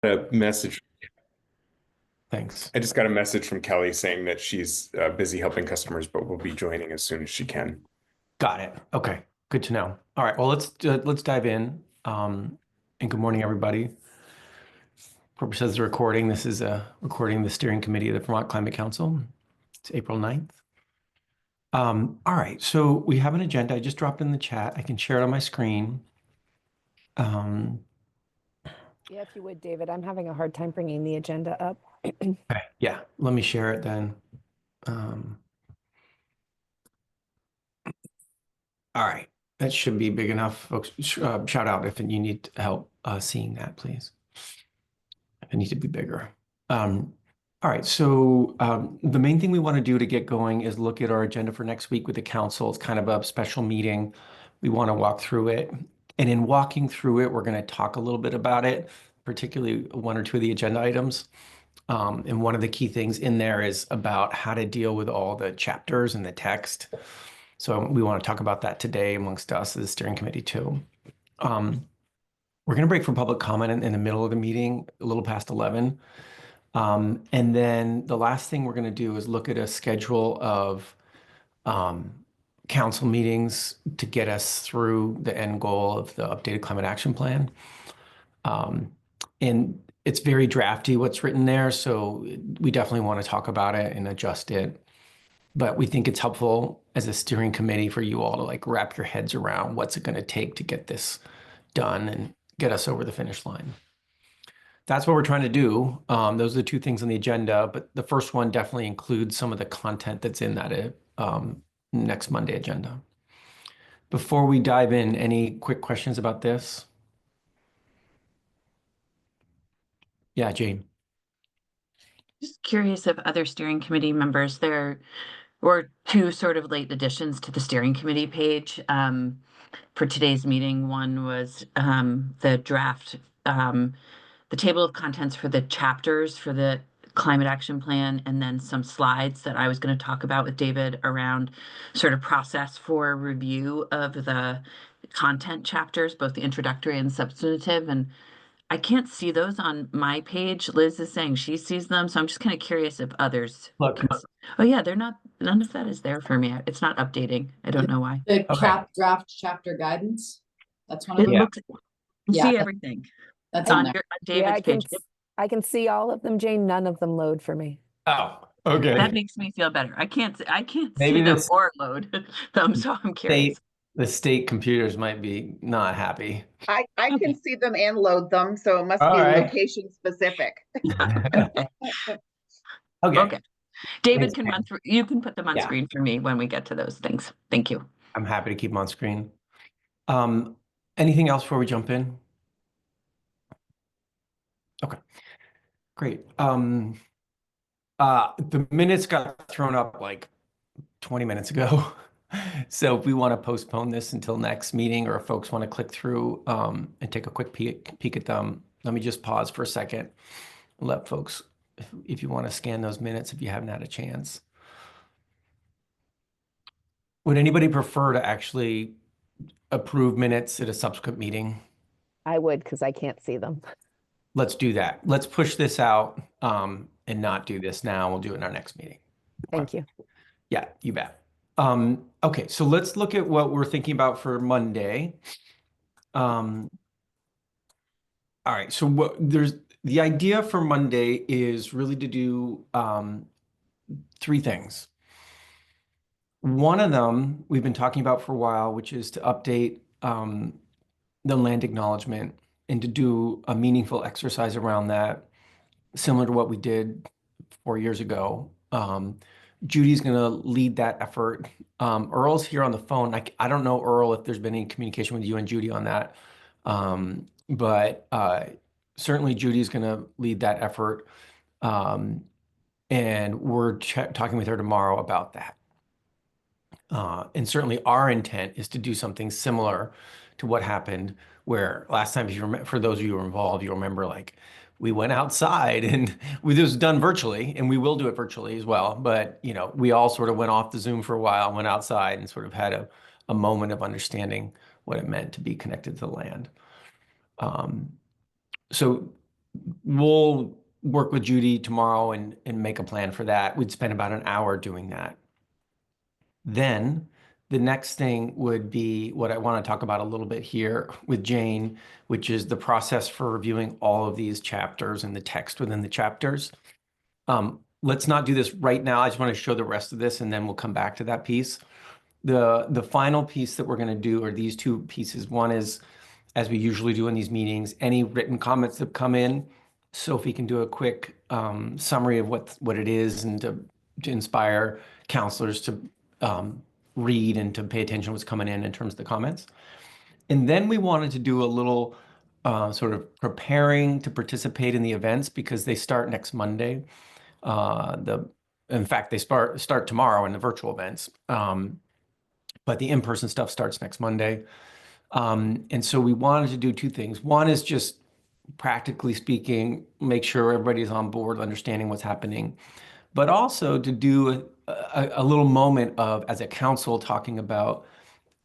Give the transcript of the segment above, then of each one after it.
A message. Thanks. I just got a message from Kelly saying that she's busy helping customers, but will be joining as soon as she can. Got it. Okay. Good to know. All right. Well, let's dive in. And good morning, everybody. Purpose of the recording. This is a recording of the steering committee of the Vermont Climate Council. It's April 9th. All right. So we have an agenda. I just dropped in the chat. I can share it on my screen. Yeah, if you would, David, I'm having a hard time bringing the agenda up. Okay. Yeah. Let me share it then. All right. That should be big enough, folks. Shout out if you need help seeing that, please. If it needs to be bigger. All right. So the main thing we want to do to get going is look at our agenda for next week with the council. It's kind of a special meeting. We want to walk through it. And in walking through it, we're going to talk a little bit about it, particularly one or two of the agenda items. And one of the key things in there is about how to deal with all the chapters and the text. So we want to talk about that today amongst us as the steering committee too. We're going to break for public comment in the middle of the meeting, a little past 11. And then the last thing we're going to do is look at a schedule of council meetings to get us through the end goal of the updated climate action plan. And it's very drafty what's written there, so we definitely want to talk about it and adjust it. But we think it's helpful as a steering committee for you all to like wrap your heads around what's it going to take to get this done and get us over the finish line. That's what we're trying to do. Those are the two things on the agenda, but the first one definitely includes some of the content that's in that next Monday agenda. Before we dive in, any quick questions about this? Yeah, Jane. Just curious if other steering committee members, there were two sort of late additions to the steering committee page for today's meeting. One was the draft, the table of contents for the chapters for the climate action plan, and then some slides that I was going to talk about with David around sort of process for review of the content chapters, both the introductory and substantive. And I can't see those on my page. Liz is saying she sees them, so I'm just kind of curious if others Look. can see. Oh yeah, they're not, none of that is there for me. It's not updating. I don't know why. The Okay. draft chapter guidance. That's one of It them. looks, Yeah, see everything. That's It's on on there. David's page. I can see all of them, Jane. None of them load for me. Oh, okay. That makes me feel better. I can't Maybe see them this- or load them, so I'm curious. The state computers might be not happy. I Okay. can see them and load them, so it must All be right. location specific. Okay. Okay. David Thanks, can Pam. run through, you can put them on Yeah. screen for me when we get to those things. Thank you. I'm happy to keep them on screen. Anything else before we jump in? Okay, great. The minutes got thrown up like 20 minutes ago. So if we want to postpone this until next meeting, or if folks want to click through and take a quick peek at them, let me just pause for a second and let folks, if you want to scan those minutes, if you haven't had a chance. Would anybody prefer to actually approve minutes at a subsequent meeting? I would, because I can't see them. Let's do that. Let's push this out and not do this now. We'll do it in our next meeting. Thank you. Yeah, you bet. Okay, so let's look at what we're thinking about for Monday. All right, so there's the idea for Monday is really to do three things. One of them we've been talking about for a while, which is to update the land acknowledgement and to do a meaningful exercise around that, similar to what we did 4 years ago. Judy's going to lead that effort. Earl's here on the phone. I don't know, Earl, if there's been any communication with you and Judy on that. But certainly Judy's going to lead that effort. And we're talking with her tomorrow about that. And certainly our intent is to do something similar to what happened where last time, if you remember, for those of you who were involved, you remember like we went outside and this was done virtually, and we will do it virtually as well. But, you know, we all sort of went off the Zoom for a while, went outside and sort of had a moment of understanding what it meant to be connected to the land. So we'll work with Judy tomorrow and make a plan for that. We'd spend about an hour doing that. Then the next thing would be what I want to talk about a little bit here with Jane, which is the process for reviewing all of these chapters and the text within the chapters. Let's not do this right now. I just want to show the rest of this and then we'll come back to that piece. The final piece that we're going to do are these two pieces. One is, as we usually do in these meetings, any written comments that come in. Sophie can do a quick summary of what it is and to inspire counselors to read and to pay attention to what's coming in terms of the comments. And then we wanted to do a little sort of preparing to participate in the events because they start next Monday. In fact, they start tomorrow in the virtual events, but the in-person stuff starts next Monday. And so we wanted to do two things. One is just practically speaking, make sure everybody's on board, understanding what's happening, but also to do a little moment of, as a council, talking about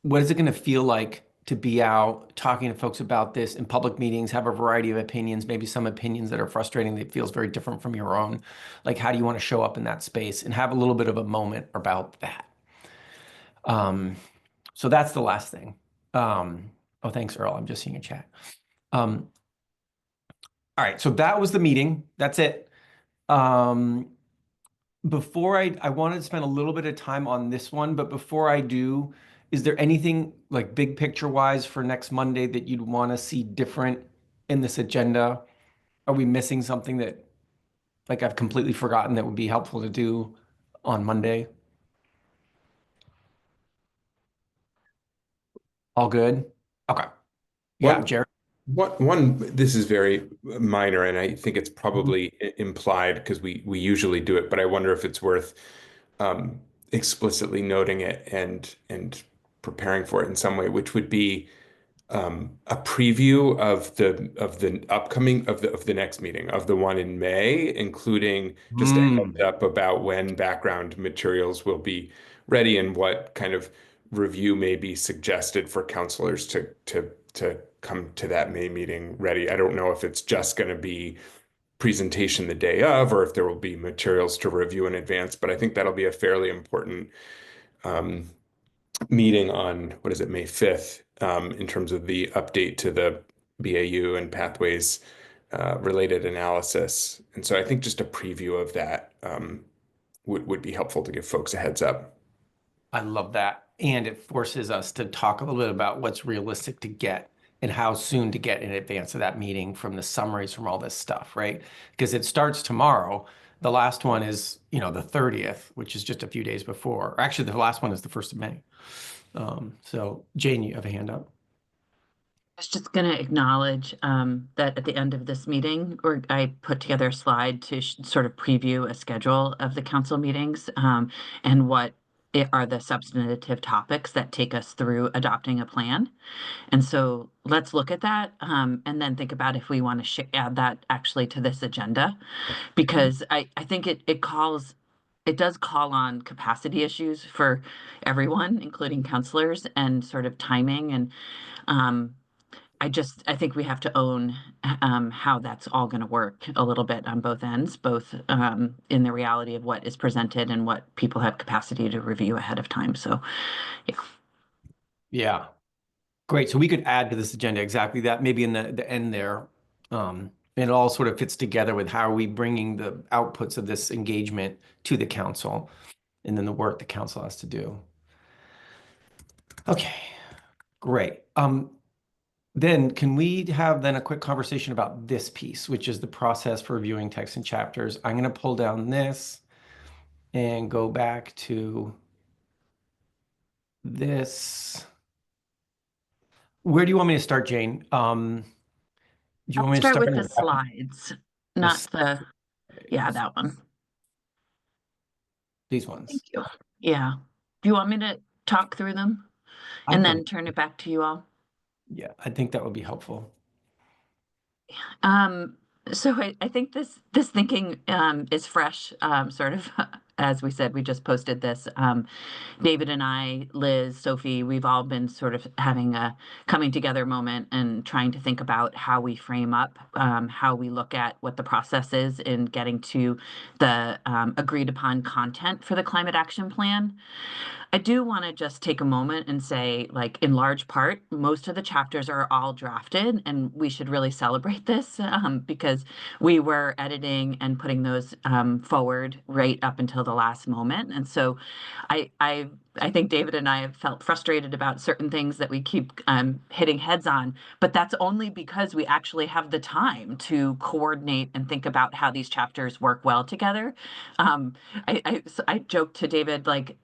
what is it going to feel like to be out talking to folks about this in public meetings, have a variety of opinions, maybe some opinions that are frustrating that feels very different from your own. Like, how do you want to show up in that space and have a little bit of a moment about that? So that's the last thing. Oh, thanks, Earl. I'm just seeing a chat. All right, so that was the meeting. That's it. Before I wanted to spend a little bit of time on this one, but before I do, is there anything like big picture wise for next Monday that you'd want to see different in this agenda? Are we missing something that like I've completely forgotten that would be helpful to do on Monday? All good? Okay. Yeah, What- Jared. This is very minor, and I think it's probably implied because we usually do it, but I wonder if it's worth explicitly noting it and preparing for it in some way, which would be a preview of the upcoming of the next meeting, of the one in May, including just a heads up about when background materials will be ready and what kind of review may be suggested for counselors to come to that May meeting ready. I don't know if it's just going to be presentation the day of, or if there will be materials to review in advance, but I think that'll be a fairly important meeting on, what is it, May 5th, in terms of the update to the BAU and pathways related analysis. And so I think just a preview of that would be helpful to give folks a heads up. I love that. And it forces us to talk a little bit about what's realistic to get and how soon to get in advance of that meeting from the summaries from all this stuff, right? Because it starts tomorrow. The last one is, the 30th, which is just a few days before. Or actually, the last one is the 1st of May. So Jane, you have a hand up. I was just going to acknowledge that at the end of this meeting, I put together a slide to sort of preview a schedule of the council meetings and what are the substantive topics that take us through adopting a plan. And so let's look at that and then think about if we want to add that actually to this agenda, because I think it does call on capacity issues for everyone, including counselors, and sort of timing. And I think we have to own how that's all going to work a little bit on both ends, both in the reality of what is presented and what people have capacity to review ahead of time. So, yeah. Yeah. Great. So we could add to this agenda exactly that, maybe in the end there. It all sort of fits together with how are we bringing the outputs of this engagement to the council and then the work the council has to do. Okay, great. Then can we have then a quick conversation about this piece, which is the process for reviewing text and chapters? I'm going to pull down this and go back to this. Where do you want me to start, Jane? Do you want I'll me to start with in the slides, not yeah, that one. These ones. Thank you. Yeah. Do you want me to talk through them and then turn it back to you all? Yeah, I think that would be helpful. So I think this thinking is fresh, sort of as we said, we just posted this. David and I, Liz, Sophie, we've all been sort of having a coming together moment and trying to think about how we frame up, how we look at what the process is in getting to the agreed upon content for the climate action plan. I do want to just take a moment and say, like, in large part, most of the chapters are all drafted, and we should really celebrate this because we were editing and putting those forward right up until the last moment. And so I think David and I have felt frustrated about certain things that we keep hitting heads on, but that's only because we actually have the time to coordinate and think about how these chapters work well together. I joked to David, like,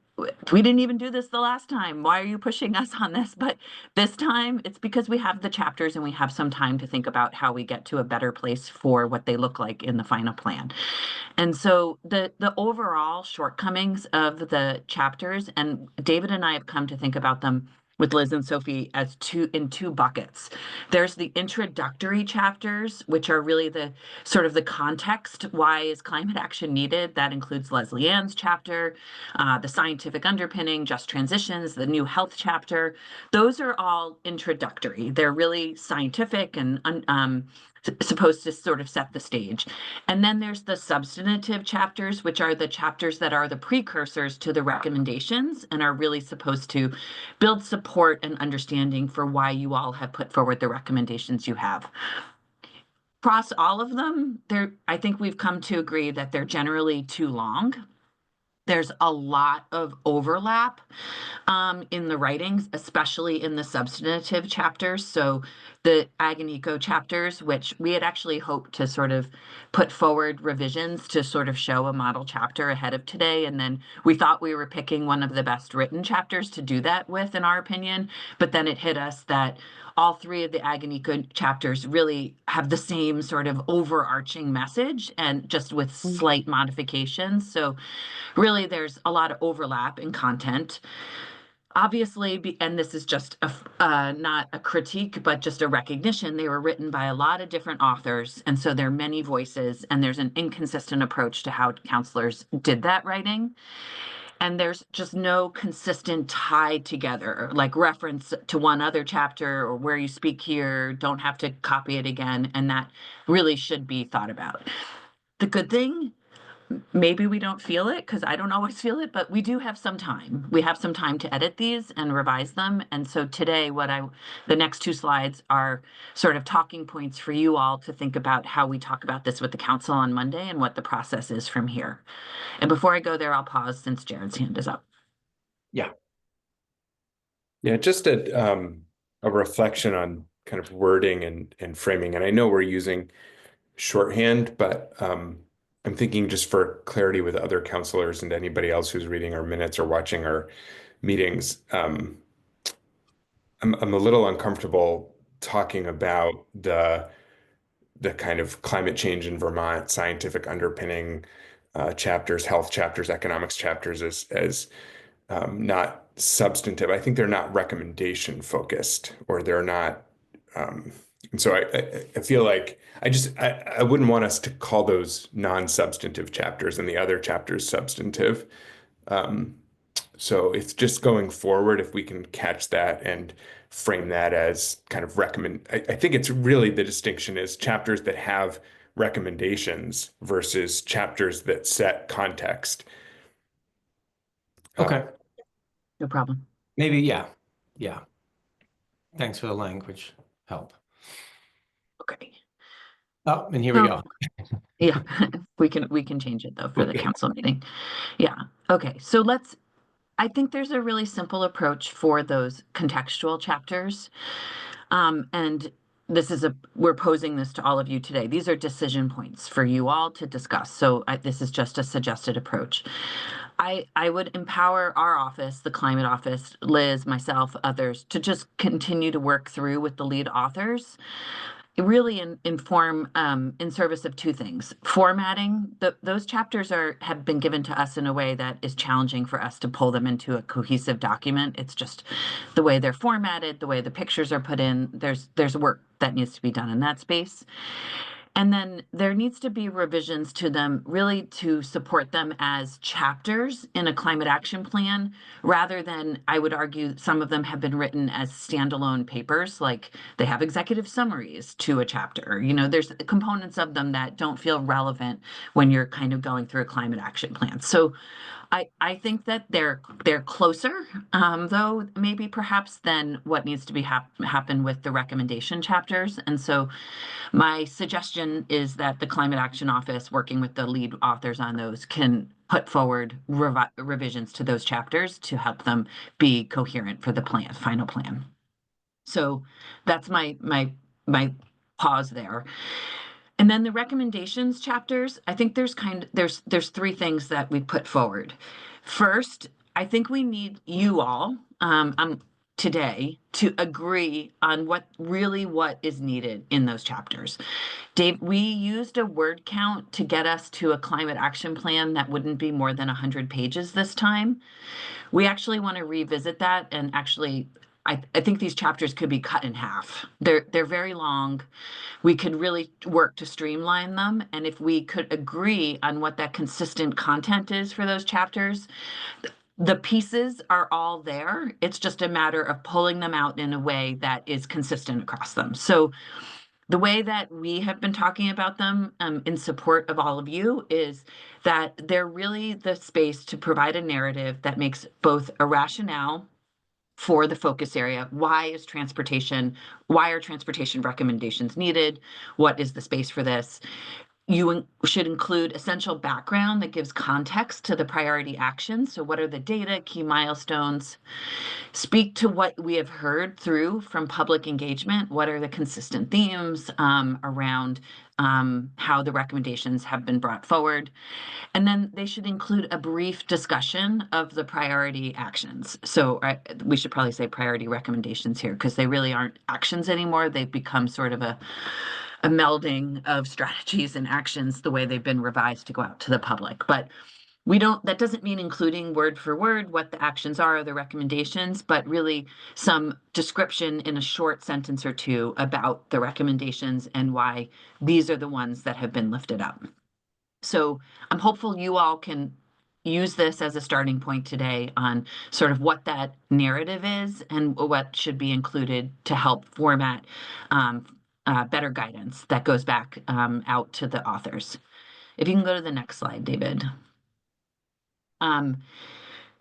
we didn't even do this the last time. Why are you pushing us on this? But this time it's because we have the chapters and we have some time to think about how we get to a better place for what they look like in the final plan. And so the overall shortcomings of the chapters, and David and I have come to think about them with Liz and Sophie as two buckets. There's the introductory chapters, which are really the sort of the context. Why is climate action needed? That includes Leslie Ann's chapter, the scientific underpinning, just transitions, the new health chapter. Those are all introductory. They're really scientific and supposed to sort of set the stage. And then there's the substantive chapters, which are the chapters that are the precursors to the recommendations and are really supposed to build support and understanding for why you all have put forward the recommendations you have. Across all of them, I think we've come to agree that they're generally too long. There's a lot of overlap in the writings, especially in the substantive chapters. So the Ag and Eco chapters, which we had actually hoped to sort of put forward revisions to sort of show a model chapter ahead of today. And then we thought we were picking one of the best written chapters to do that with, in our opinion. But then it hit us that all three of the Ag and Eco chapters really have the same sort of overarching message and just with slight modifications. So really, there's a lot of overlap in content. Obviously, and this is just not a critique, but just a recognition, they were written by a lot of different authors. And so there are many voices, and there's an inconsistent approach to how counselors did that writing. And there's just no consistent tie together, like reference to one other chapter or where you speak here, don't have to copy it again. And that really should be thought about. The good thing, maybe we don't feel it because I don't always feel it, but we do have some time. We have some time to edit these and revise them. And so today, the next two slides are sort of talking points for you all to think about how we talk about this with the council on Monday and what the process is from here. And before I go there, I'll pause since Jared's hand is up. Yeah, just a reflection on kind of wording and framing. And I know we're using shorthand, but I'm thinking just for clarity with other counselors and anybody else who's reading our minutes or watching our meetings, I'm a little uncomfortable talking about the kind of climate change in Vermont, scientific underpinning chapters, health chapters, economics chapters as not substantive. I think they're not recommendation focused, or they're not. And so I feel like I wouldn't want us to call those non-substantive chapters and the other chapters substantive. So it's just going forward, if we can catch that and frame that as kind of I think it's really the distinction is chapters that have recommendations versus chapters that set context. Okay. No problem. Maybe, yeah. Thanks for the language help. Okay. Oh, and here we go. Yeah, we can change it though for the council meeting. Yeah. Okay. So I think there's a really simple approach for those contextual chapters. And we're posing this to all of you today. These are decision points for you all to discuss. So this is just a suggested approach. I would empower our office, the climate office, Liz, myself, others, to just continue to work through with the lead authors. Really inform in service of two things. Formatting, those chapters have been given to us in a way that is challenging for us to pull them into a cohesive document. It's just the way they're formatted, the way the pictures are put in. There's work that needs to be done in that space. And then there needs to be revisions to them really to support them as chapters in a climate action plan, rather than, I would argue, some of them have been written as standalone papers, like they have executive summaries to a chapter. You know, there's components of them that don't feel relevant when you're kind of going through a climate action plan. So I think that they're closer, though maybe perhaps than what needs to be happen with the recommendation chapters. And so my suggestion is that the Climate Action Office, working with the lead authors on those, can put forward revisions to those chapters to help them be coherent for the plan, final plan. So that's my pause there. And then the recommendations chapters, I think there's three things that we put forward. First, I think we need you all today to agree on what is needed in those chapters. Dave, we used a word count to get us to a climate action plan that wouldn't be more than 100 pages this time. We actually want to revisit that, and actually I think these chapters could be cut in half. They're very long. We could really work to streamline them. And if we could agree on what that consistent content is for those chapters, the pieces are all there. It's just a matter of pulling them out in a way that is consistent across them. So the way that we have been talking about them in support of all of you is that they're really the space to provide a narrative that makes both a rationale for the focus area. Why are transportation recommendations needed? What is the space for this? You should include essential background that gives context to the priority actions. So what are the data, key milestones? Speak to what we have heard through from public engagement. What are the consistent themes around how the recommendations have been brought forward? And then they should include a brief discussion of the priority actions. So we should probably say priority recommendations here, because they really aren't actions anymore. They've become sort of a melding of strategies and actions the way they've been revised to go out to the public. But that doesn't mean including word for word what the actions are or the recommendations, but really some description in a short sentence or two about the recommendations and why these are the ones that have been lifted up. So I'm hopeful you all can use this as a starting point today on sort of what that narrative is and what should be included to help format better guidance that goes back out to the authors. If you can go to the next slide, David.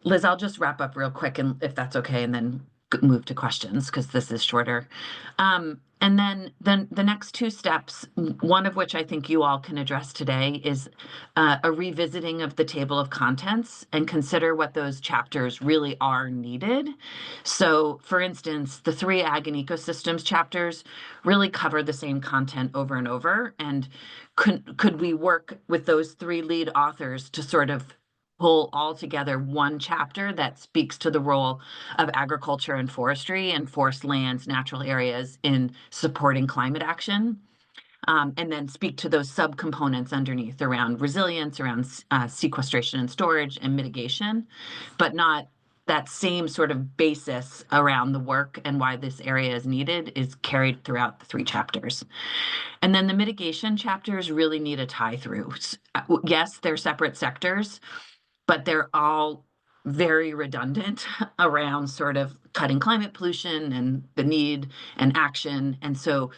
Liz, I'll just wrap up real quick, and if that's okay, and then move to questions because this is shorter. And then the next two steps, one of which I think you all can address today, is a revisiting of the table of contents and consider what those chapters really are needed. So for instance, the 3 ag and ecosystems chapters really cover the same content over and over. And could we work with those 3 lead authors to sort of pull all together one chapter that speaks to the role of agriculture and forestry and forest lands, natural areas in supporting climate action, and then speak to those subcomponents underneath around resilience, around sequestration and storage and mitigation, but not that same sort of basis around the work and why this area is needed is carried throughout the 3 chapters. And then the mitigation chapters really need a tie through. Yes, they're separate sectors, but they're all very redundant around sort of cutting climate pollution and the need and action. And so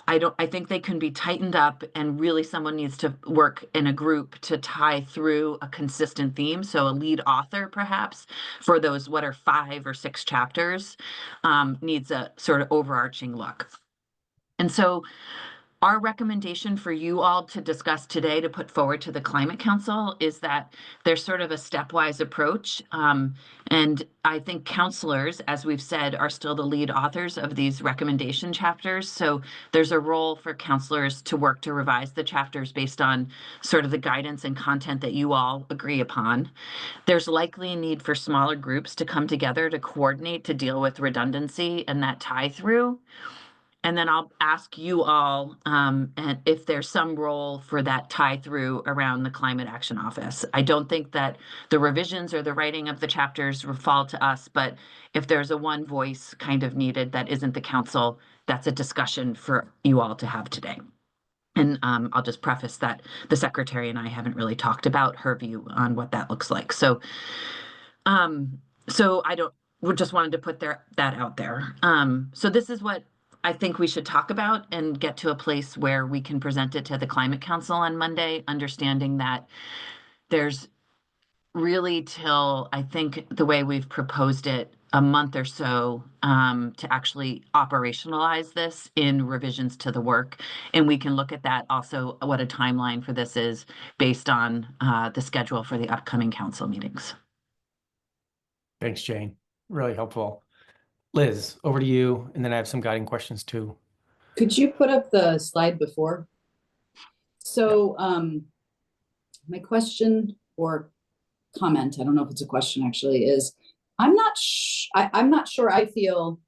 I think they can be tightened up, and really someone needs to work in a group to tie through a consistent theme. So a lead author, perhaps, for those, what are 5 or 6 chapters, needs a sort of overarching look. And so our recommendation for you all to discuss today to put forward to the Climate Council is that there's sort of a stepwise approach. And I think counselors, as we've said, are still the lead authors of these recommendation chapters. So there's a role for counselors to work to revise the chapters based on sort of the guidance and content that you all agree upon. There's likely a need for smaller groups to come together to coordinate to deal with redundancy and that tie through. And then I'll ask you all and if there's some role for that tie through around the Climate Action Office. I don't think that the revisions or the writing of the chapters will fall to us, but if there's a one voice kind of needed that isn't the council, that's a discussion for you all to have today. And I'll just preface that the secretary and I haven't really talked about her view on what that looks like. So, we just wanted to put that out there. So this is what I think we should talk about and get to a place where we can present it to the Climate Council on Monday, understanding that there's really till, I think the way we've proposed it, a month or so to actually operationalize this in revisions to the work. And we can look at that also, what a timeline for this is based on the schedule for the upcoming council meetings. Thanks, Jane. Really helpful. Liz, over to you, and then I have some guiding questions too. Could you put up the slide before? So, my question or comment, I don't know if it's a question actually, is I'm not sure I feel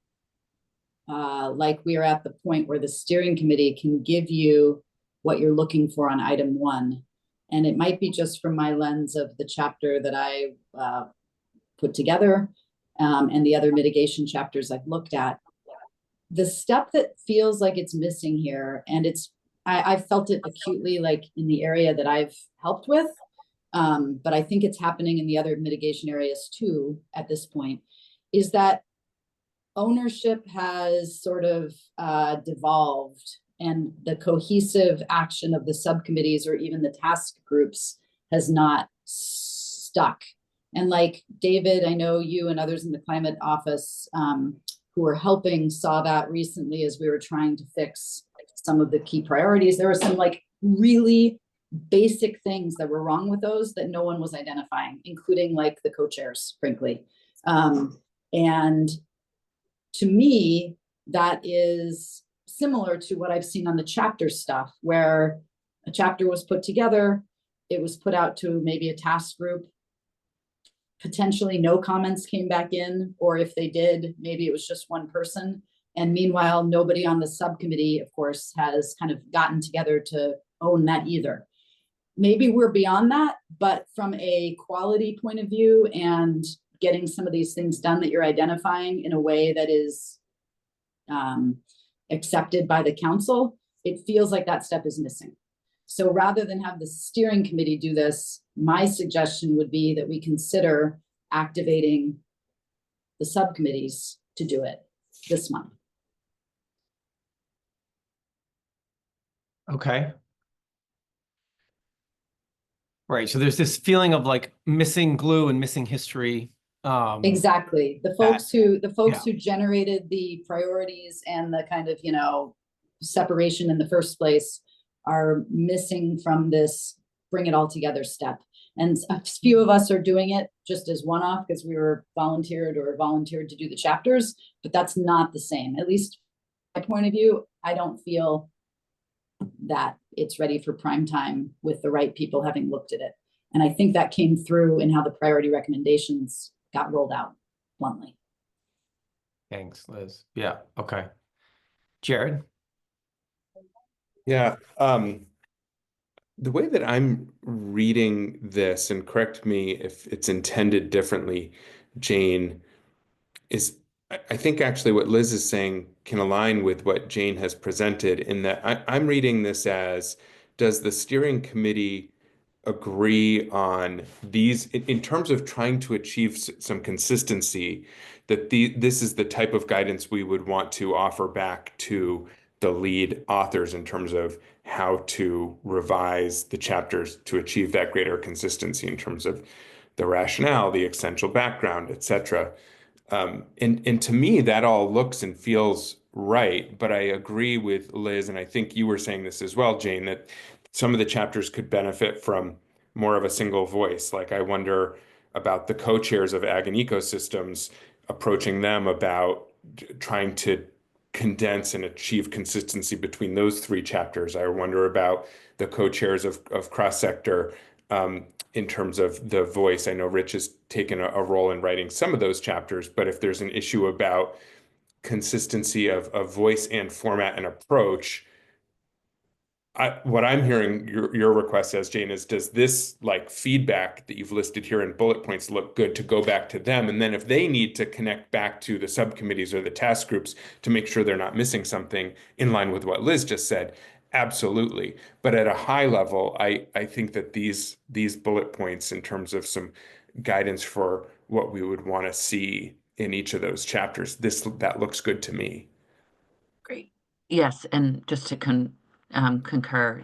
like we are at the point where the steering committee can give you what you're looking for on item 1. And it might be just from my lens of the chapter that I put together and the other mitigation chapters I've looked at. The step that feels like it's missing here, and I've felt it acutely like in the area that I've helped with, but I think it's happening in the other mitigation areas too at this point, is that ownership has sort of devolved, and the cohesive action of the subcommittees or even the task groups has not stuck. And like David, I know you and others in the climate office who are helping saw that recently as we were trying to fix some of the key priorities. There were some like really basic things that were wrong with those that no one was identifying, including like the co-chairs, frankly. And to me, that is similar to what I've seen on the chapter stuff, where a chapter was put together, it was put out to maybe a task group, potentially no comments came back in, or if they did, maybe it was just one person. And meanwhile, nobody on the subcommittee, of course, has kind of gotten together to own that either. Maybe we're beyond that, but from a quality point of view and getting some of these things done that you're identifying in a way that is accepted by the council, it feels like that step is missing. So rather than have the steering committee do this, my suggestion would be that we consider activating the subcommittees to do it this month. Okay. Right. So there's this feeling of like missing glue and missing history. Exactly. The folks who generated the priorities and the kind of, separation in the first place are missing from this bring it all together step. And a few of us are doing it just as one-off because we were volunteered to do the chapters, but that's not the same. At least from my point of view, I don't feel that it's ready for prime time with the right people having looked at it. And I think that came through in how the priority recommendations got rolled out bluntly. Thanks, Liz. Yeah. Okay. Jared? Yeah. The way that I'm reading this, and correct me if it's intended differently, Jane, is I think actually what Liz is saying can align with what Jane has presented in that I'm reading this as, does the steering committee agree on these in terms of trying to achieve some consistency, that this is the type of guidance we would want to offer back to the lead authors in terms of how to revise the chapters to achieve that greater consistency in terms of the rationale, the essential background, etc. And to me, that all looks and feels right. But I agree with Liz, and I think you were saying this as well, Jane, that some of the chapters could benefit from more of a single voice. Like I wonder about the co-chairs of ag and ecosystems, approaching them about trying to condense and achieve consistency between those 3 chapters. I wonder about the co-chairs of cross-sector in terms of the voice. I know Rich has taken a role in writing some of those chapters, but if there's an issue about consistency of voice and format and approach, what I'm hearing your request as, Jane, is does this like feedback that you've listed here in bullet points look good to go back to them? And then if they need to connect back to the subcommittees or the task groups to make sure they're not missing something in line with what Liz just said, Absolutely. But at a high level, I think that these bullet points in terms of some guidance for what we would want to see in each of those chapters, that looks good to me. Great. Yes, and just to concur,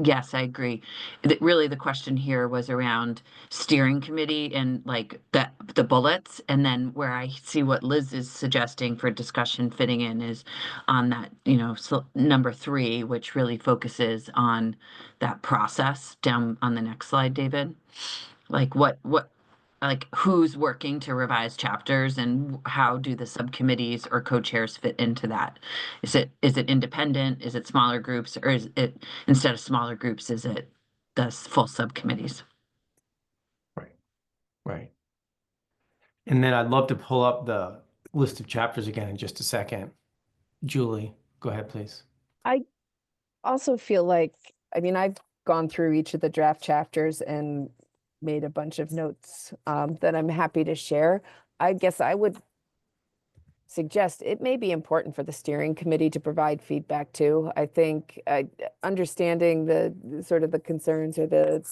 yes, I agree. Really, the question here was around steering committee and like the bullets, and then where I see what Liz is suggesting for discussion fitting in is on that, number 3, which really focuses on that process down on the next slide, David. Like like who's working to revise chapters and how do the subcommittees or co-chairs fit into that? Is it independent? Is it smaller groups, or is it, instead of smaller groups, is it the full subcommittees? Right. Right. And then I'd love to pull up the list of chapters again in just a second. Julie, go ahead, please. I also feel like, I mean, I've gone through each of the draft chapters and made a bunch of notes that I'm happy to share. I guess I would suggest it may be important for the steering committee to provide feedback too. I think understanding the sort of the concerns or the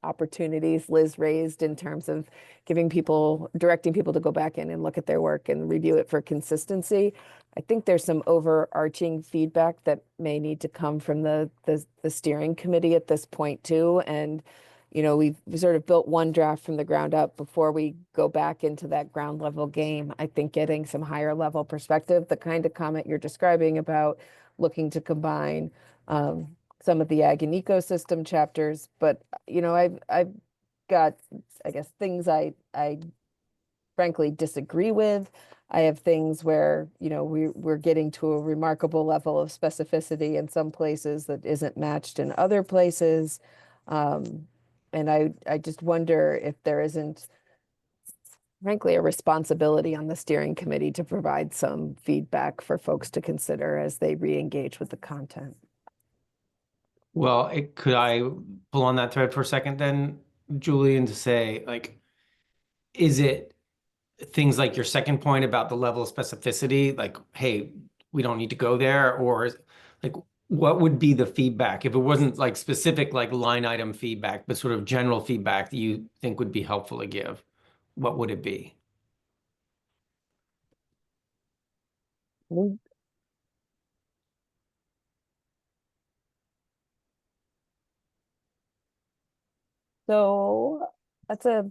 opportunities Liz raised in terms of directing people to go back in and look at their work and review it for consistency. I think there's some overarching feedback that may need to come from the steering committee at this point too. And we've sort of built one draft from the ground up before we go back into that ground level game. I think getting some higher level perspective, the kind of comment you're describing about looking to combine some of the ag and ecosystem chapters, but I've got, I guess, things I frankly disagree with. I have things where, we're getting to a remarkable level of specificity in some places that isn't matched in other places. And I just wonder if there isn't, frankly, a responsibility on the steering committee to provide some feedback for folks to consider as they re-engage with the content. Well, could I pull on that thread for a second then, Julian, to say, like, is it things like your second point about the level of specificity, like, hey, we don't need to go there, or like, what would be the feedback if it wasn't like specific, like line item feedback, but sort of general feedback that you think would be helpful to give? What would it be? So that's a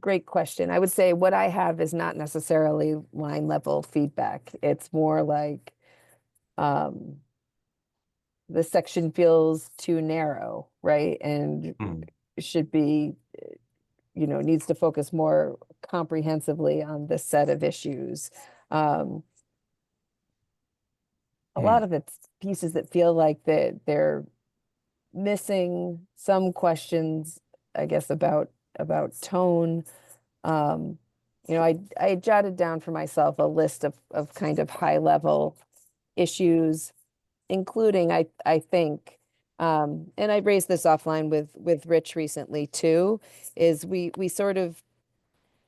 great question. I would say what I have is not necessarily line level feedback. It's more like the section feels too narrow, right? And should be, needs to focus more comprehensively on this set of issues. A lot of it's pieces that feel like they're missing some questions, I guess, about tone. I jotted down for myself a list of kind of high level issues, including I think, and I raised this offline with Rich recently too, is we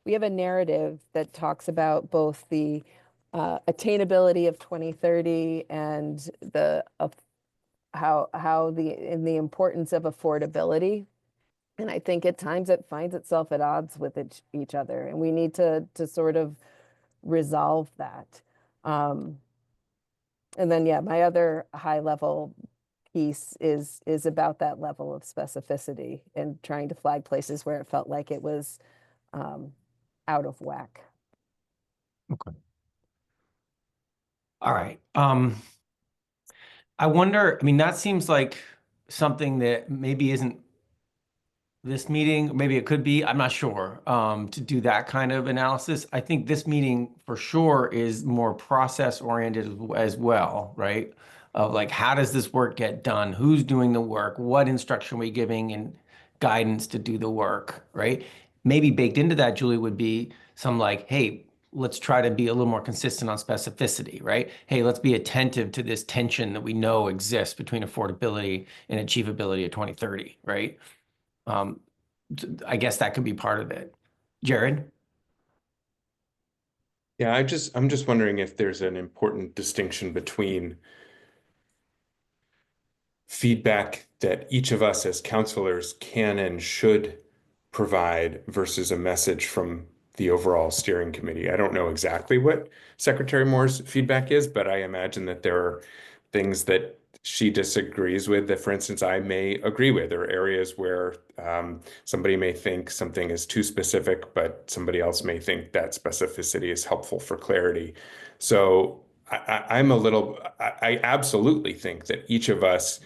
have a narrative that talks about both the attainability of 2030 and the the importance of affordability. And I think at times it finds itself at odds with each other, and we need to sort of resolve that. And then, yeah, my other high level piece is about that level of specificity and trying to flag places where it felt like it was out of whack. Okay. All right. I wonder, I mean, that seems like something that maybe isn't this meeting, maybe it could be, I'm not sure, to do that kind of analysis. I think this meeting for sure is more process oriented as well, right? Of like, how does this work get done? Who's doing the work? What instruction are we giving and guidance to do the work, right? Maybe baked into that, Julie, would be some like, hey, let's try to be a little more consistent on specificity, right? Hey, let's be attentive to this tension that we know exists between affordability and achievability of 2030, right? I guess that could be part of it. Jared? Yeah, I'm just wondering if there's an important distinction between feedback that each of us as counselors can and should provide versus a message from the overall steering committee. I don't know exactly what Secretary Moore's feedback is, but I imagine that there are things that she disagrees with that, for instance, I may agree with. There are areas where somebody may think something is too specific, but somebody else may think that specificity is helpful for clarity. So I absolutely think that each of us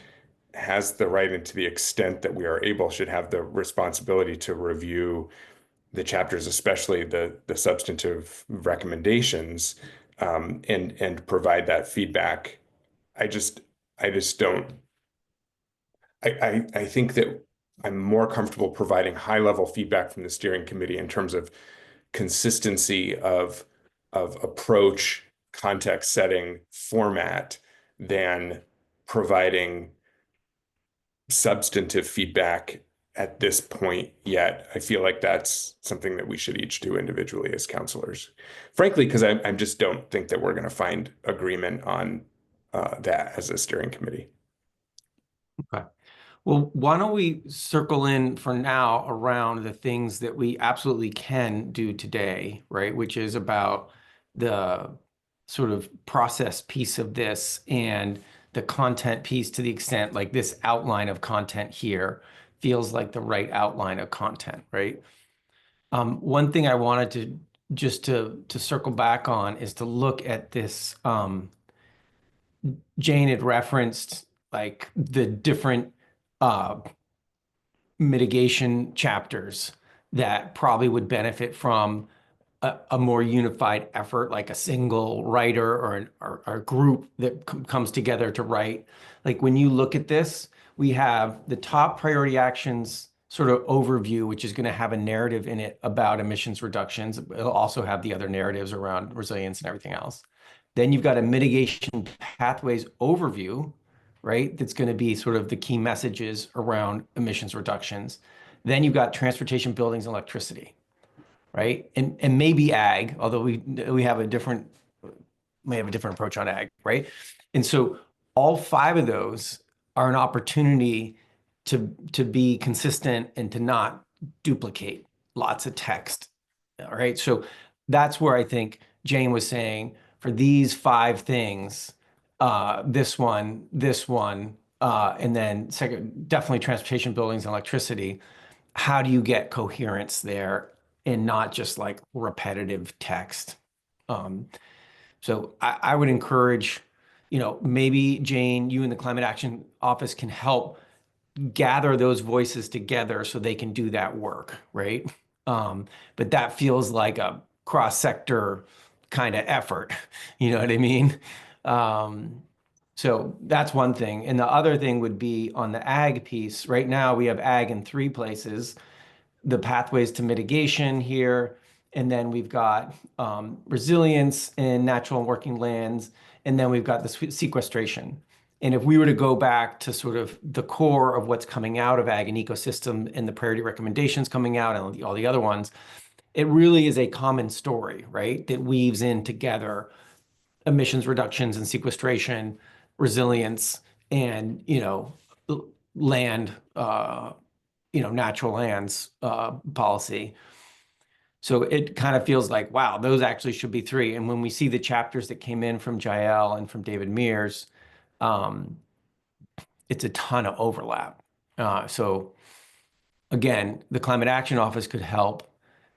has the right, and to the extent that we are able, should have the responsibility to review the chapters, especially the substantive recommendations, and provide that feedback. I just don't. I think that I'm more comfortable providing high level feedback from the steering committee in terms of consistency of approach, context setting, format than providing substantive feedback at this point yet. I feel like that's something that we should each do individually as counselors. Frankly, because I just don't think that we're going to find agreement on that as a steering committee. Okay. Well, why don't we circle in for now around the things that we absolutely can do today, right? Which is about the sort of process piece of this and the content piece, to the extent like this outline of content here feels like the right outline of content, right? One thing I wanted to just to circle back on is to look at this. Jane had referenced like the different mitigation chapters that probably would benefit from a more unified effort, like a single writer or a group that comes together to write. Like when you look at this, we have the top priority actions sort of overview, which is going to have a narrative in it about emissions reductions. It'll also have the other narratives around resilience and everything else. Then you've got a mitigation pathways overview, right? That's going to be sort of the key messages around emissions reductions. Then you've got transportation, buildings, and electricity, right? And maybe ag, although we have a different approach on ag, right? And so all 5 of those are an opportunity to be consistent and to not duplicate lots of text. All right. So that's where I think Jane was saying for these 5 things, this one, and then second, definitely transportation, buildings, and electricity. How do you get coherence there and not just like repetitive text? So I would encourage, maybe Jane, you and the Climate Action Office can help gather those voices together so they can do that work, right? But that feels like a cross-sector kind of effort, you know what I mean? So that's one thing. And the other thing would be on the ag piece. Right now we have ag in 3 places, the pathways to mitigation here, and then we've got resilience in natural and working lands, and then we've got the sequestration. And if we were to go back to sort of the core of what's coming out of ag and ecosystem and the priority recommendations coming out and all the other ones, it really is a common story, right? That weaves in together emissions reductions and sequestration, resilience, and, land, natural lands policy. So it kind of feels like, wow, those actually should be 3. And when we see the chapters that came in from Jael and from David Mears, it's a ton of overlap. So again, the Climate Action Office could help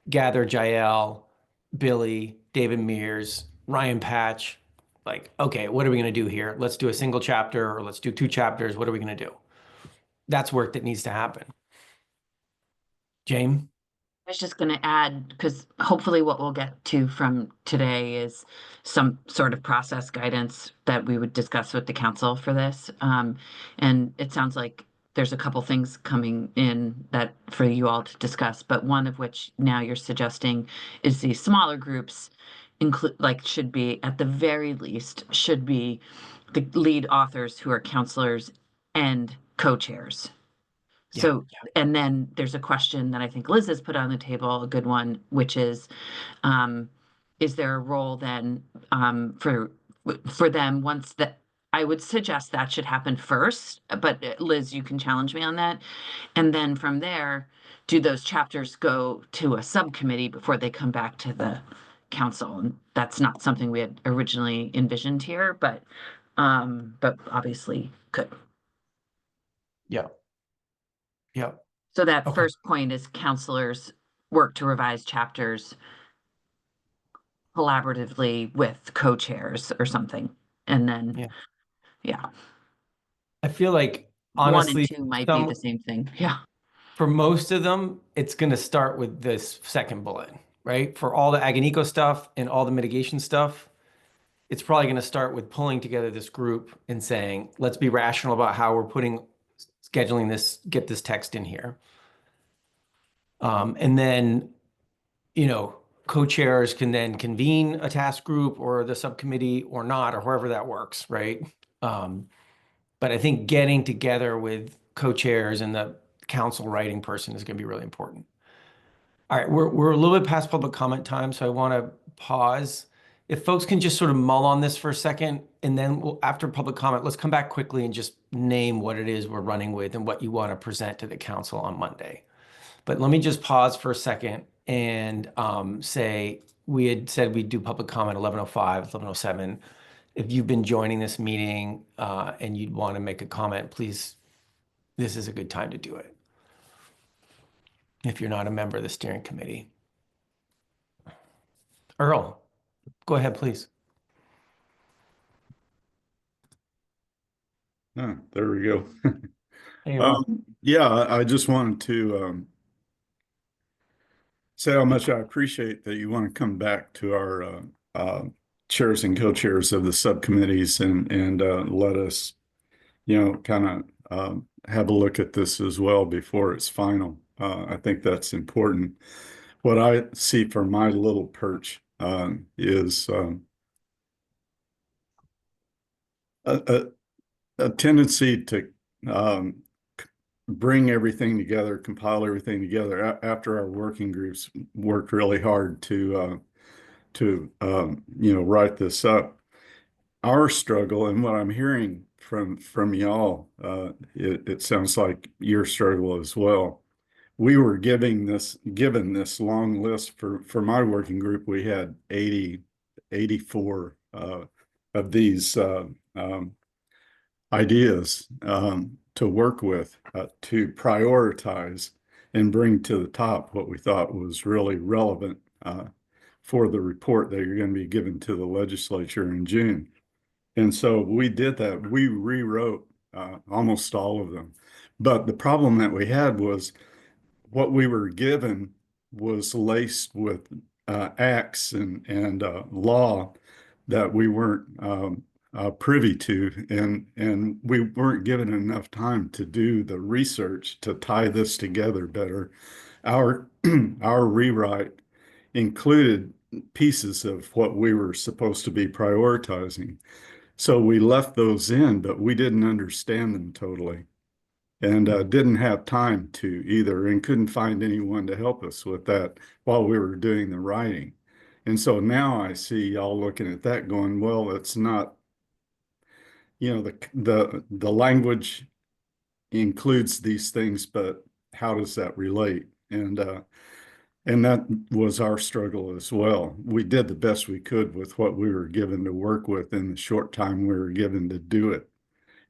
gather Jael, Billy, David Mears, Ryan Patch, like, okay, what are we going to do here? Let's do a single chapter or let's do 2 chapters. What are we going to do? That's work that needs to happen. Jane? I was just going to add, because hopefully what we'll get to from today is some sort of process guidance that we would discuss with the council for this. And it sounds like there's a couple things coming in that for you all to discuss, but one of which now you're suggesting is these smaller groups should be, at the very least, should be the lead authors who are counselors and co-chairs. So, and then there's a question that I think Liz has put on the table, a good one, which is there a role then for them once the I would suggest that should happen first, but Liz, you can challenge me on that. And then from there, do those chapters go to a subcommittee before they come back to the council? And that's not something we had originally envisioned here, but obviously could. Yeah. Yeah. So that Okay. first point is counselors work to revise chapters collaboratively with co-chairs or something. And then, yeah. I feel like, 1 and honestly, 2 might be the same thing. Yeah. for most of them, it's going to start with this second bullet, right? For all the ag and eco stuff and all the mitigation stuff, it's probably going to start with pulling together this group and saying, let's be rational about how we're scheduling this, get this text in here. And then, co-chairs can then convene a task group or the subcommittee or not, or however that works, right? But I think getting together with co-chairs and the council writing person is going to be really important. All right, we're a little bit past public comment time, so I want to pause. If folks can just sort of mull on this for a second, and then after public comment, let's come back quickly and just name what it is we're running with and what you want to present to the council on Monday. But let me just pause for a second and say, we had said we'd do public comment 11:05, 11:07. If you've been joining this meeting and you'd want to make a comment, please, this is a good time to do it. If you're not a member of the steering committee. Earl, go ahead, please. Oh, there we go. Hey, Earl. Yeah, I just wanted to say how much I appreciate that you want to come back to our chairs and co-chairs of the subcommittees and let us, kind of have a look at this as well before it's final. I think that's important. What I see for my little perch is a tendency to bring everything together, compile everything together after our working groups worked really hard to write this up. Our struggle, and what I'm hearing from y'all, it sounds like your struggle as well. We were given this long list for my working group. We had 84 of these ideas to work with, to prioritize and bring to the top what we thought was really relevant for the report that you're going to be given to the legislature in June. And so we did that. We rewrote almost all of them. But the problem that we had was what we were given was laced with acts and law that we weren't privy to, and we weren't given enough time to do the research to tie this together better. Our rewrite included pieces of what we were supposed to be prioritizing. So we left those in, but we didn't understand them totally and didn't have time to either, and couldn't find anyone to help us with that while we were doing the writing. And so now I see y'all looking at that going, well, it's not, the language includes these things, but how does that relate? And that was our struggle as well. We did the best we could with what we were given to work with in the short time we were given to do it.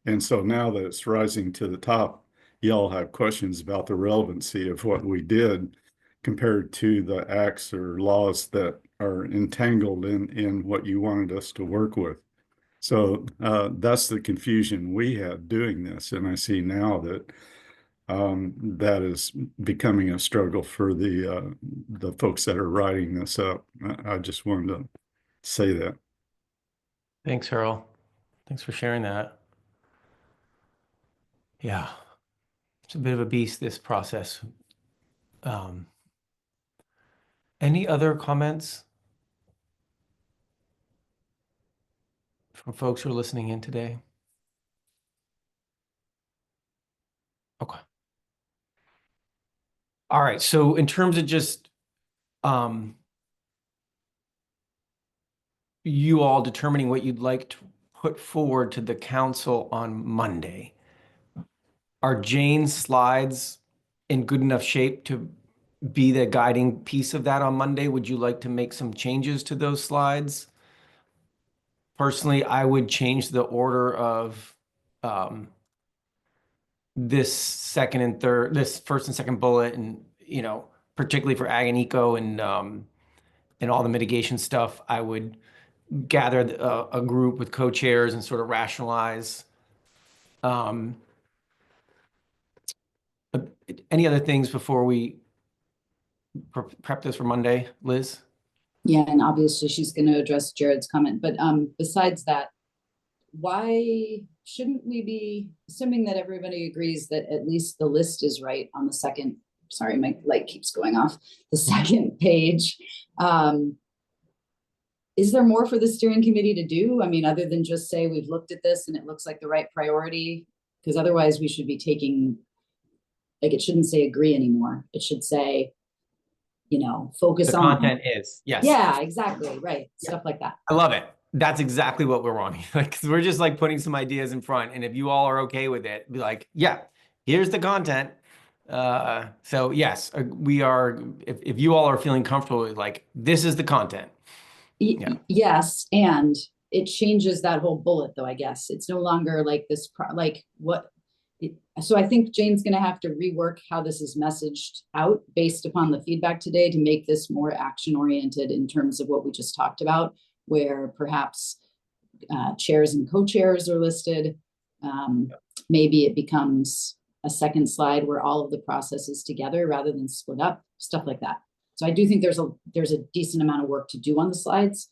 And so now that it's rising to the top, y'all have questions about the relevancy of what we did compared to the acts or laws that are entangled in what you wanted us to work with. So that's the confusion we had doing this. And I see now that that is becoming a struggle for the folks that are writing this up. I just wanted to say that. Thanks, Earl. Thanks for sharing that. Yeah, it's a bit of a beast, this process. Any other comments from folks who are listening in today? Okay. All right, so in terms of just you all determining what you'd like to put forward to the council on Monday. Are Jane's slides in good enough shape to be the guiding piece of that on Monday? Would you like to make some changes to those slides? Personally, I would change the order of this first and second bullet, and particularly for ag and eco and all the mitigation stuff. I would gather a group with co-chairs and sort of rationalize. Any other things before we prep this for Monday, Liz? Yeah, and obviously she's going to address Jared's comment, but besides that, why shouldn't we be assuming that everybody agrees that at least the list is right on the second, sorry, my light keeps going off, the second page. Is there more for the steering committee to do? I mean, other than just say we've looked at this and it looks like the right priority, because otherwise we should be taking, like, it shouldn't say agree anymore. It should say, focus The on. content is, yes. Yeah, exactly. Right. Stuff like that. I love it. That's exactly what we're wanting. Like, 'cause we're just like putting some ideas in front, and if you all are okay with it, be like, yeah, here's the content. So yes, we are. If you all are feeling comfortable with, like, this is the content. Yeah. Yes, and it changes that whole bullet, though. I guess it's no longer like this. So I think Jane's going to have to rework how this is messaged out based upon the feedback today to make this more action oriented in terms of what we just talked about, where perhaps chairs and co-chairs are listed. Maybe it becomes a second slide where all of the process is together rather than split up, stuff like that. So I do think there's a decent amount of work to do on the slides.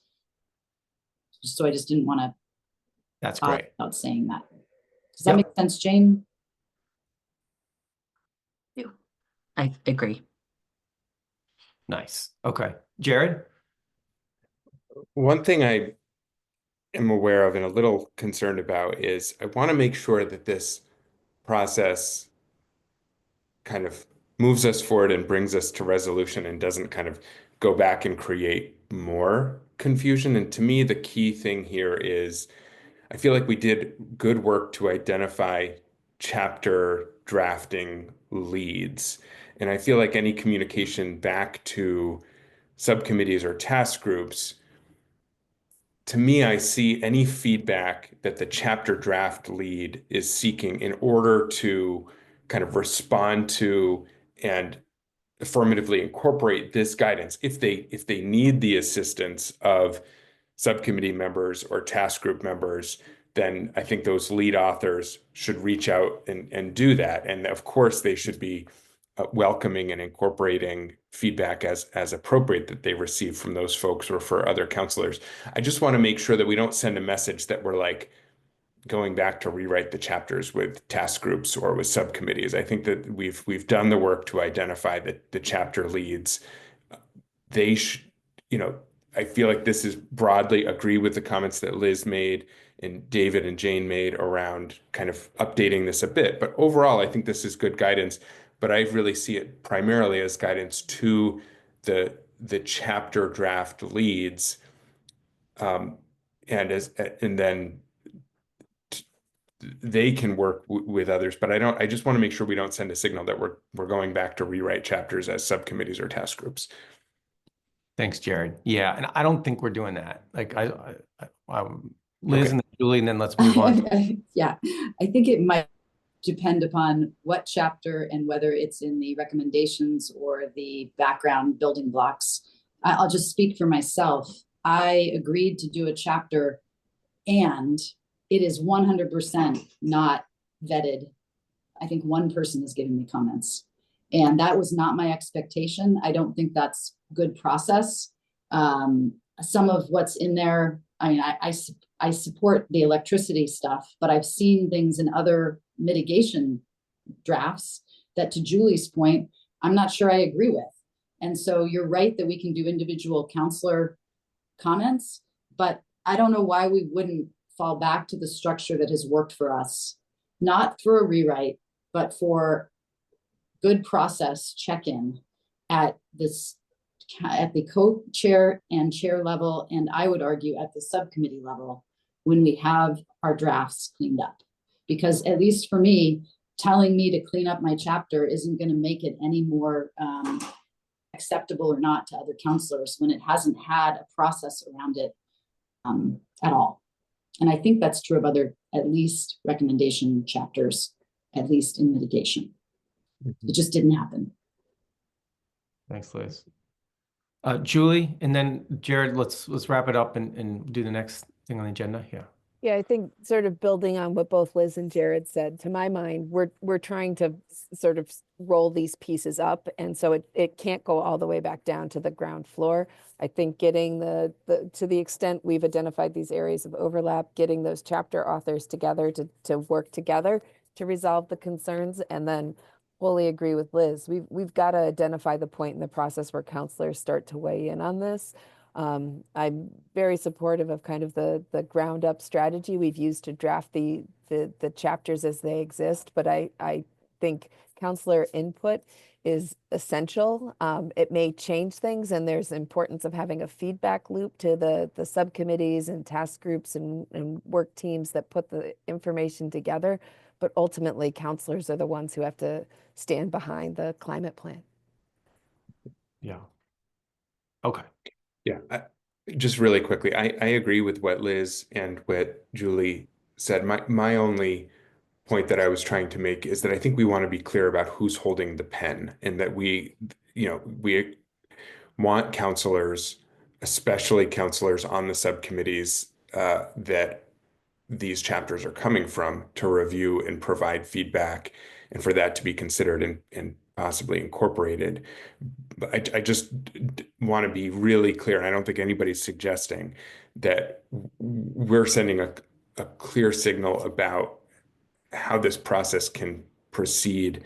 So I just didn't want to. That's great. Without saying that. Does that make sense, Jane? I agree. Nice. Okay. Jared? One thing I am aware of and a little concerned about is I want to make sure that this process kind of moves us forward and brings us to resolution and doesn't kind of go back and create more confusion. And to me, the key thing here is I feel like we did good work to identify chapter drafting leads. And I feel like any communication back to subcommittees or task groups, to me, I see any feedback that the chapter draft lead is seeking in order to kind of respond to and affirmatively incorporate this guidance. If they need the assistance of subcommittee members or task group members, then I think those lead authors should reach out and do that. And of course, they should be welcoming and incorporating feedback as appropriate that they receive from those folks or for other counselors. I just want to make sure that we don't send a message that we're like going back to rewrite the chapters with task groups or with subcommittees. I think that we've done the work to identify the chapter leads. They should, I feel like this is broadly agree with the comments that Liz made and David and Jane made around kind of updating this a bit. But overall, I think this is good guidance. But I really see it primarily as guidance to the chapter draft leads, and then they can work with others. But I just want to make sure we don't send a signal that we're going back to rewrite chapters as subcommittees or task groups. Thanks, Jared. Yeah, and I don't think we're doing that. Like Liz Okay. and then Julie, and then let's move on. Yeah, I think it might depend upon what chapter and whether it's in the recommendations or the background building blocks. I'll just speak for myself. I agreed to do a chapter and it is 100% not vetted. I think one person has given me comments and that was not my expectation. I don't think that's good process. Some of what's in there, I mean, I support the electricity stuff, but I've seen things in other mitigation drafts that, to Julie's point, I'm not sure I agree with. And so you're right that we can do individual counselor comments, but I don't know why we wouldn't fall back to the structure that has worked for us, not for a rewrite, but for good process check-in at the co-chair and chair level, and I would argue at the subcommittee level, when we have our drafts cleaned up. Because at least for me, telling me to clean up my chapter isn't going to make it any more acceptable or not to other counselors when it hasn't had a process around it at all. And I think that's true of other, at least recommendation chapters, at least in mitigation. It just didn't happen. Thanks, Liz. Julie, and then Jared, let's wrap it up and do the next thing on the agenda. Yeah. Yeah, I think sort of building on what both Liz and Jared said, to my mind, we're trying to sort of roll these pieces up. And so it can't go all the way back down to the ground floor. I think getting to the extent we've identified these areas of overlap, getting those chapter authors together to work together to resolve the concerns, and then fully agree with Liz. We've got to identify the point in the process where counselors start to weigh in on this. I'm very supportive of kind of the ground up strategy we've used to draft the chapters as they exist, but I think counselor input is essential. It may change things, and there's importance of having a feedback loop to the subcommittees and task groups and work teams that put the information together. But ultimately, counselors are the ones who have to stand behind the climate plan. Yeah. Okay. Yeah, just really quickly, I agree with what Liz and what Julie said. My only point that I was trying to make is that I think we want to be clear about who's holding the pen, and that we want counselors, especially counselors on the subcommittees that these chapters are coming from, to review and provide feedback, and for that to be considered and possibly incorporated. But I just want to be really clear, and I don't think anybody's suggesting that we're sending a clear signal about how this process can proceed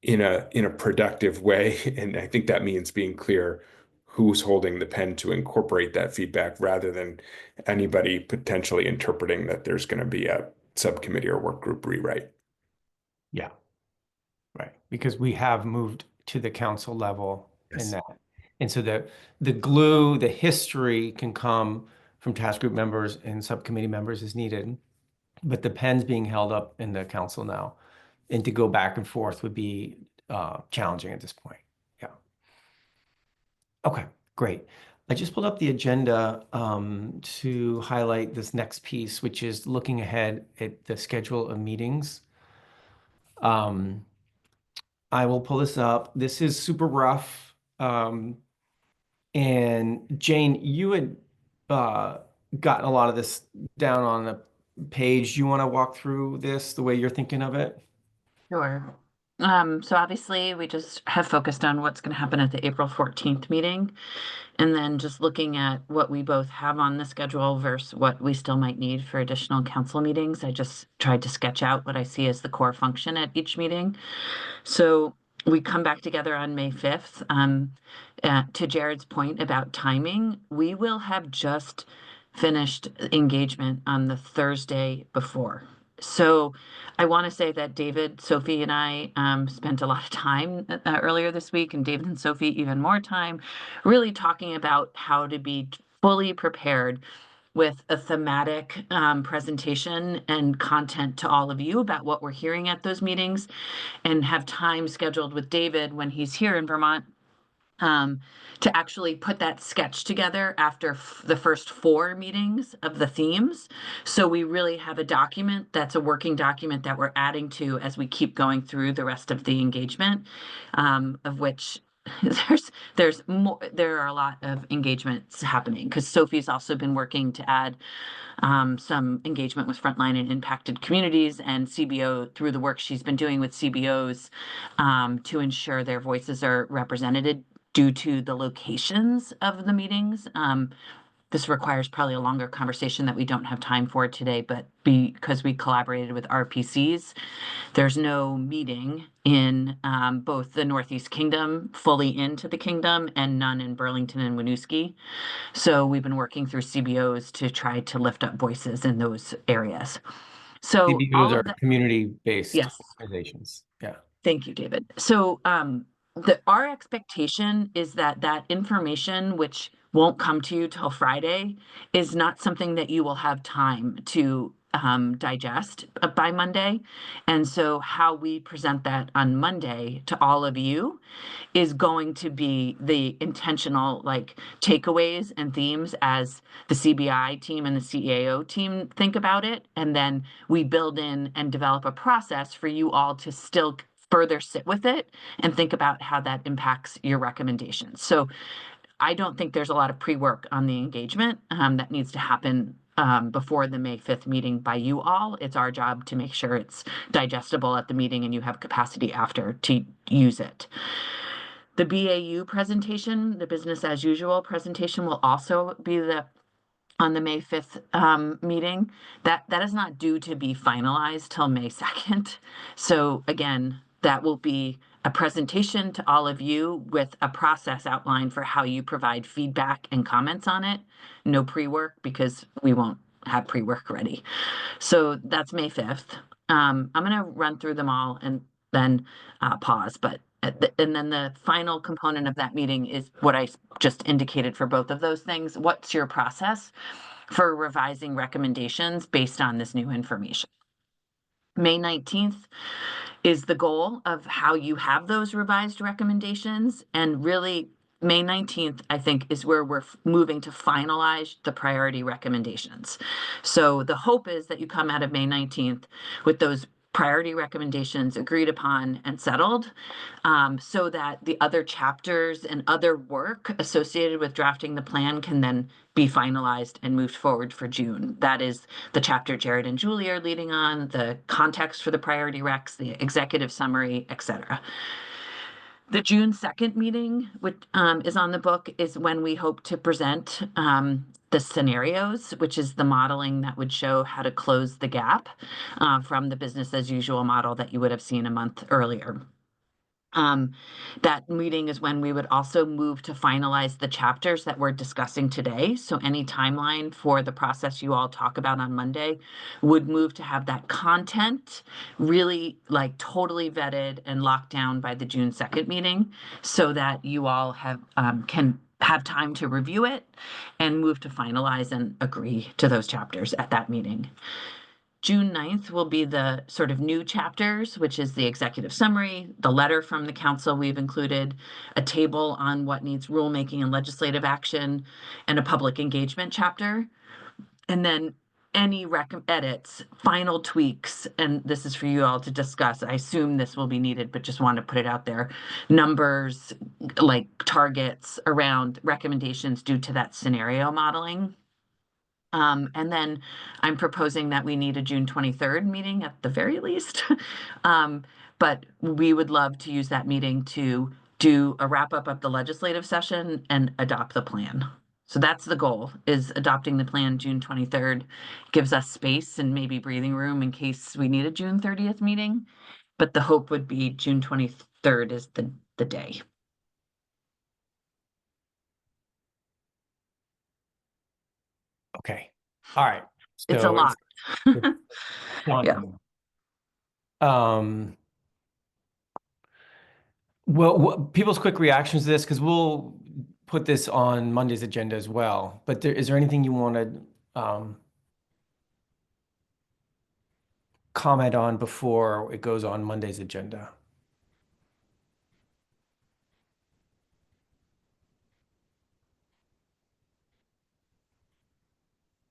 in a productive way. And I think that means being clear who's holding the pen to incorporate that feedback, rather than anybody potentially interpreting that there's going to be a subcommittee or work group rewrite. Yeah. Right. Because we have moved to the council level in Yes. that. And so the glue, the history can come from task group members and subcommittee members as needed, but the pen's being held up in the council now. And to go back and forth would be challenging at this point. Yeah. Okay, great. I just pulled up the agenda to highlight this next piece, which is looking ahead at the schedule of meetings. I will pull this up. This is super rough. And Jane, you had gotten a lot of this down on the page. You want to walk through this the way you're thinking of it? Sure. So obviously we just have focused on what's going to happen at the April 14th meeting, and then just looking at what we both have on the schedule versus what we still might need for additional council meetings. I just tried to sketch out what I see as the core function at each meeting. So we come back together on May 5th. To Jared's point about timing, we will have just finished engagement on the Thursday before. So I want to say that David, Sophie, and I spent a lot of time earlier this week, and David and Sophie even more time, really talking about how to be fully prepared with a thematic presentation and content to all of you about what we're hearing at those meetings, and have time scheduled with David when he's here in Vermont to actually put that sketch together after the first 4 meetings of the themes. So we really have a document that's a working document that we're adding to as we keep going through the rest of the engagement, of which there's more. There are a lot of engagements happening, because Sophie's also been working to add some engagement with frontline and impacted communities and CBO through the work she's been doing with CBOs to ensure their voices are represented due to the locations of the meetings. This requires probably a longer conversation that we don't have time for today, but because we collaborated with RPCs, there's no meeting in both the Northeast Kingdom, fully into the Kingdom, and none in Burlington and Winooski. So we've been working through CBOs to try to lift up voices in those areas. So CBOs all are of the, community-based yes. organizations. Yeah. Thank you, David. So our expectation is that that information, which won't come to you till Friday is not something that you will have time to digest by Monday. And so how we present that on Monday to all of you is going to be the intentional like takeaways and themes as the CBI team and the CAO team think about it. And then we build in and develop a process for you all to still further sit with it and think about how that impacts your recommendations. So I don't think there's a lot of pre-work on the engagement that needs to happen before the May 5th meeting by you all. It's our job to make sure it's digestible at the meeting and you have capacity after to use it. The BAU presentation, the business as usual presentation, will also be on the May 5th meeting. That is not due to be finalized till May 2nd. So again, that will be a presentation to all of you with a process outlined for how you provide feedback and comments on it. No pre-work because we won't have pre-work ready. So that's May 5th. I'm going to run through them all and then pause, but and then the final component of that meeting is what I just indicated for both of those things. What's your process for revising recommendations based on this new information? May 19th is the goal of how you have those revised recommendations. And really, May 19th, I think, is where we're moving to finalize the priority recommendations. So the hope is that you come out of May 19th with those priority recommendations agreed upon and settled, so that the other chapters and other work associated with drafting the plan can then be finalized and moved forward for June. That is the chapter Jared and Julie are leading on, the context for the priority recs, the executive summary, etc. The June 2nd meeting, which is on the book, is when we hope to present the scenarios, which is the modeling that would show how to close the gap from the business as usual model that you would have seen a month earlier. That meeting is when we would also move to finalize the chapters that we're discussing today. So any timeline for the process you all talk about on Monday would move to have that content really like totally vetted and locked down by the June 2nd meeting so that you all have can have time to review it and move to finalize and agree to those chapters at that meeting. June 9th will be the sort of new chapters, which is the executive summary, the letter from the council we've included, a table on what needs rulemaking and legislative action, and a public engagement chapter. And then any edits, final tweaks, and this is for you all to discuss. I assume this will be needed, but just want to put it out there. Numbers, like targets around recommendations due to that scenario modeling. And then I'm proposing that we need a June 23rd meeting at the very least. But we would love to use that meeting to do a wrap up of the legislative session and adopt the plan. So that's the goal, is adopting the plan June 23rd. Gives us space and maybe breathing room in case we need a June 30th meeting. But the hope would be June 23rd is the day. Okay. All right. It's a So lot. Yeah. Well, people's quick reactions to this, because we'll put this on Monday's agenda as well. But is there anything you want to comment on before it goes on Monday's agenda?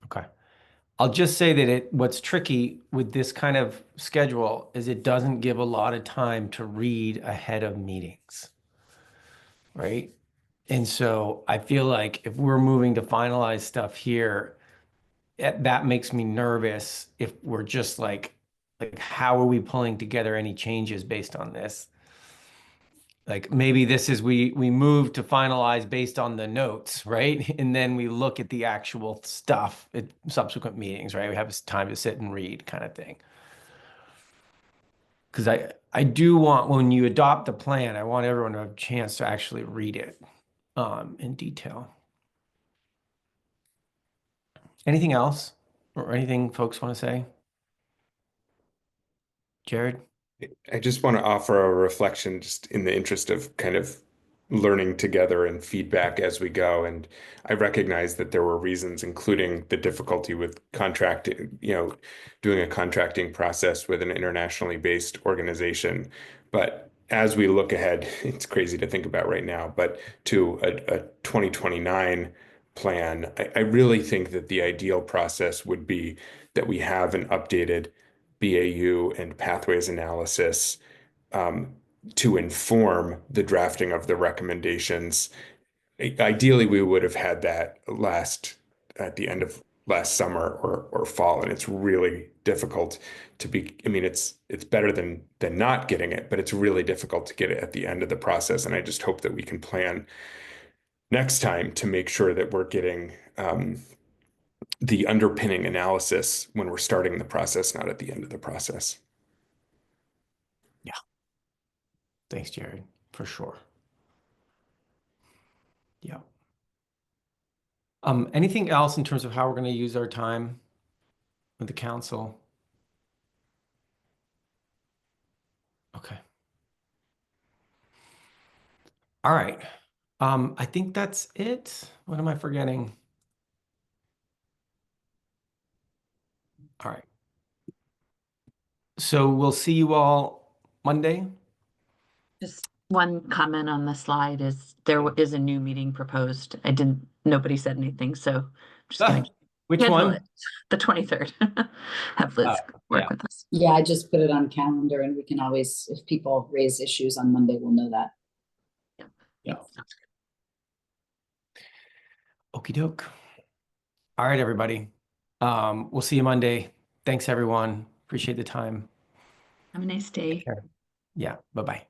Okay. I'll just say that what's tricky with this kind of schedule is it doesn't give a lot of time to read ahead of meetings, right? And so I feel like if we're moving to finalize stuff here, that makes me nervous if we're just like how are we pulling together any changes based on this? Like maybe this is we move to finalize based on the notes, right? And then we look at the actual stuff at subsequent meetings, right? We have time to sit and read kind of thing. Because I do want, when you adopt the plan, I want everyone to have a chance to actually read it in detail. Anything else or anything folks want to say? Jared? I just want to offer a reflection just in the interest of kind of learning together and feedback as we go. And I recognize that there were reasons, including the difficulty with contracting, doing a contracting process with an internationally based organization. But as we look ahead, it's crazy to think about right now, but to a 2029 plan, I really think that the ideal process would be that we have an updated BAU and pathways analysis to inform the drafting of the recommendations. Ideally, we would have had that at the end of last summer or fall, and it's really difficult to be. I mean, it's better than not getting it, but it's really difficult to get it at the end of the process. And I just hope that we can plan next time to make sure that we're getting the underpinning analysis when we're starting the process, not at the end of the process. Thanks, Jared, for sure. Yeah. Anything else in terms of how we're going to use our time with the council? Okay. All right. I think that's it. What am I forgetting? All right. So we'll see you all Monday. Just one comment on the slide is is a new meeting proposed. Nobody said anything, so I'm just gonna Which cancel one? it. The 23rd. Have Liz work yeah. with us. Yeah, I just put it on calendar and we can always, if people raise issues on Monday, we'll know that. Yeah. Okie doke. All right, everybody. We'll see you Monday. Thanks, everyone. Appreciate the time. Have a nice day. Yeah. Bye-bye.